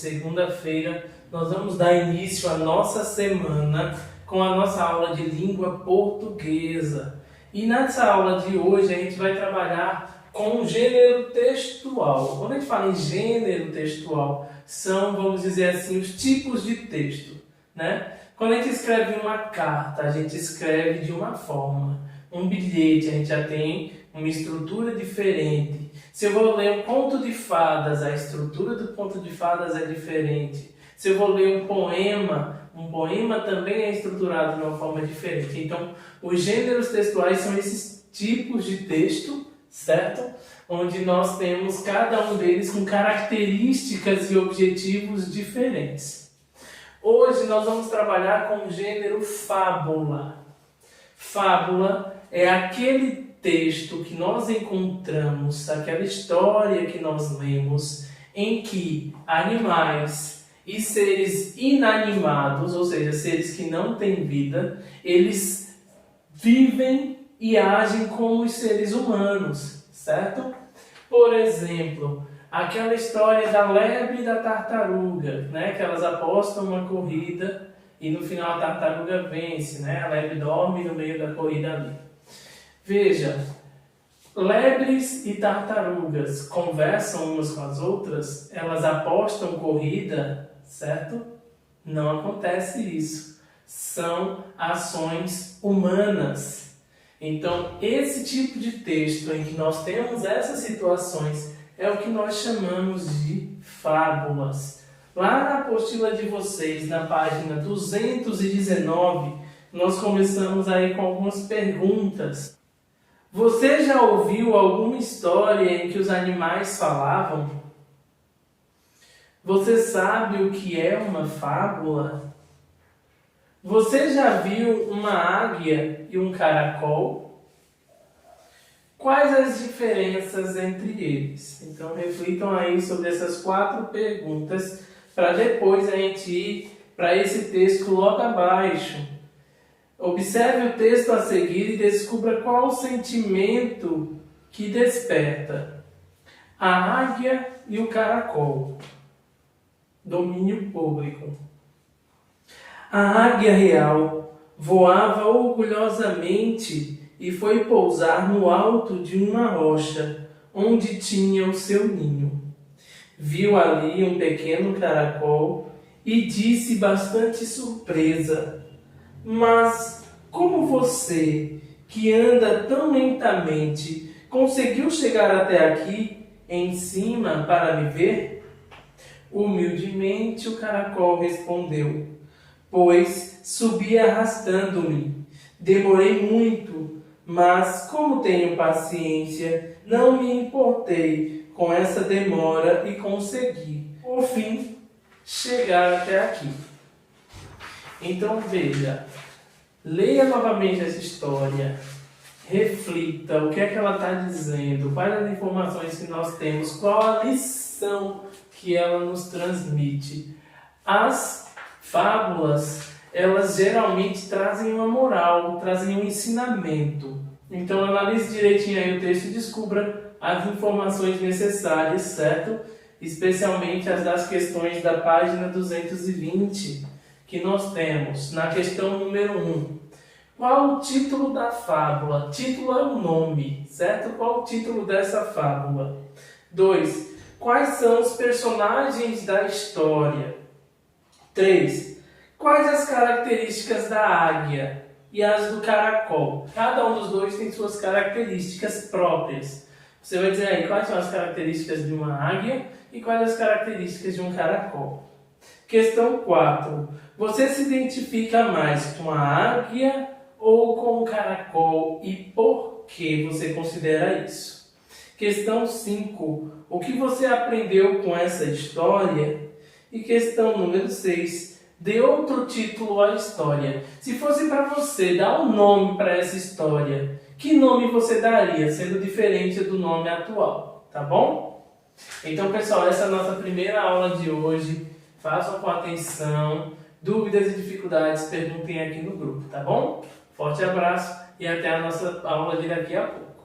segunda-feira, nós vamos dar início à nossa semana com a nossa aula de língua portuguesa. E nessa aula de hoje a gente vai trabalhar com o gênero textual. Quando a gente fala em gênero textual, são, vamos dizer assim, os tipos de texto, né? Quando a gente escreve uma carta, a gente escreve de uma forma. Um bilhete, a gente já tem uma estrutura diferente. Se eu vou ler um conto de fadas, a estrutura do conto de fadas é diferente. Se eu vou ler um poema também é estruturado de uma forma diferente. Então, os gêneros textuais são esses tipos de texto, certo? Onde nós temos cada um deles com características e objetivos diferentes. Hoje nós vamos trabalhar com o gênero fábula. Fábula é aquele texto que nós encontramos, aquela história que nós lemos, em que animais e seres inanimados, ou seja, seres que não têm vida, eles vivem e agem como os seres humanos, certo? Por exemplo, aquela história da lebre e da tartaruga, né? Que elas apostam uma corrida e no final a tartaruga vence, né? A lebre dorme no meio da corrida ali. Veja, lebres e tartarugas conversam umas com as outras, elas apostam corrida, certo? Não acontece isso. São ações humanas. Então, esse tipo de texto em que nós temos essas situações é o que nós chamamos de fábulas. Lá na apostila de vocês, na página 219, nós começamos aí com algumas perguntas. Você já ouviu alguma história em que os animais falavam? Você sabe o que é uma fábula? Você já viu uma águia e um caracol? Quais as diferenças entre eles? Então reflitam aí sobre essas 4 perguntas para depois a gente ir para esse texto logo abaixo. Observe o texto a seguir e descubra qual o sentimento que desperta. A águia e o caracol. Domínio público. A águia real voava orgulhosamente e foi pousar no alto de uma rocha, onde tinha o seu ninho. Viu ali um pequeno caracol e disse bastante surpresa: "Mas como você, que anda tão lentamente, conseguiu chegar até aqui, em cima, para me ver?" Humildemente o caracol respondeu: "Pois subi arrastando-me. Demorei muito, mas como tenho paciência, não me importei com essa demora e consegui, por fim, chegar até aqui." Então veja, leia novamente essa história, reflita o que é que ela está dizendo, quais as informações que nós temos, qual a lição que ela nos transmite. As fábulas, elas geralmente trazem uma moral, trazem um ensinamento. Então analise direitinho aí o texto e descubra as informações necessárias, certo? Especialmente as das questões da página 220, que nós temos na questão número 1. Qual o título da fábula? Título é o nome, certo? Qual o título dessa fábula? 2. Quais são os personagens da história? 3. Quais as características da águia e as do caracol? Cada um dos dois tem suas características próprias. Você vai dizer aí quais são as características de uma águia e quais as características de um caracol. Questão 4. Você se identifica mais com a águia ou com o caracol e por que você considera isso? Questão 5. O que você aprendeu com essa história? E questão número 6. Dê outro título à história. Se fosse para você dar um nome para essa história, que nome você daria, sendo diferente do nome atual? Tá bom? Então, pessoal, essa é a nossa primeira aula de hoje. Façam com atenção. Dúvidas e dificuldades, perguntem aqui no grupo, tá bom? Forte abraço e até a nossa aula de daqui a pouco.